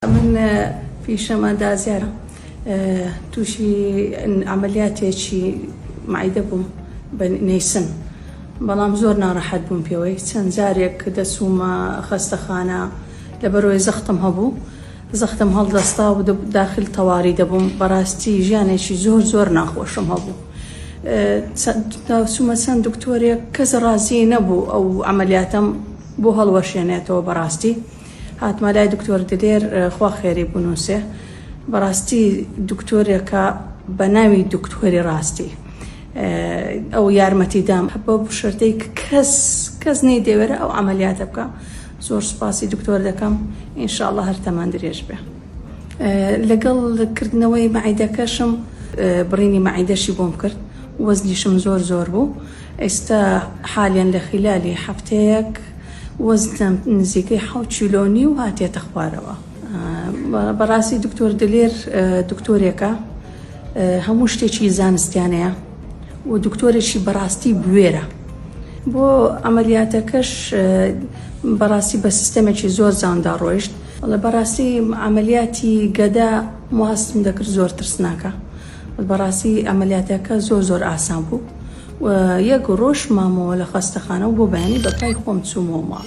من في شەمەدا زیارە تووشی عملیاتێکی معیدە بووم بە نەیسن، بەڵام زۆر ناڕەحەت بووم پێوەی. چەند جارێک دەچوومە خەستەخانە لەبەرەوەی زەختم هەبوو، زەختم هەڵدەستا و داخل تەواری دەبووم. بەڕاستی ژیانێکی زۆر ناخۆشم هەبوو. چوومە چەند دکتۆرێک، کەس ڕازی نەبوو ئەو عملیاتم بۆ هەڵوەشێنێتەوە. بەڕاستی هاتمە لای دکتۆر دلێر، خوا خێری بنووسێ. بەڕاستی دکتۆرێکە بە ناوی دکتۆری ڕاستی ئەو یارمەتی دام بۆ شەرتەی کەس نەی دەوێرە ئەو عملیاتە بکە. زۆر سوپاسی دکتۆر دەکەم، ئینشاءڵڵا هەر تەمان درێژ بێ. لەگەڵ کردنەوەی مەعیدەکەشم بڕینی مەعیدەشی بۆم کرد، وەزنیشم زۆر بوو. ئێستا حالیان لە خلالی هەفتەیەک وەزنم نزیکەی 7 کیلۆنی و هاتێتە خوارەوە. بەڕاستی دکتۆر دلێر دکتۆرێکە هەموو شتێکی زانستیانەیە و دکتۆرێکی بەڕاستی بوێرە. بۆ ئەمەلیاتەکەش بەڕاستی بە سیستەمێکی زۆر زاندا ڕۆیشت. بەڕاستی ئەمەلیاتی گەدا موهاستم دەکرد، زۆر ترسناکە. بەڕاستی ئەمەلیاتەکە زۆر ئاسان بوو و یەک ڕۆژ مامەوە لە خەستەخانە و بۆ بەیانی بەپای خۆم چوومەوە ماڵ.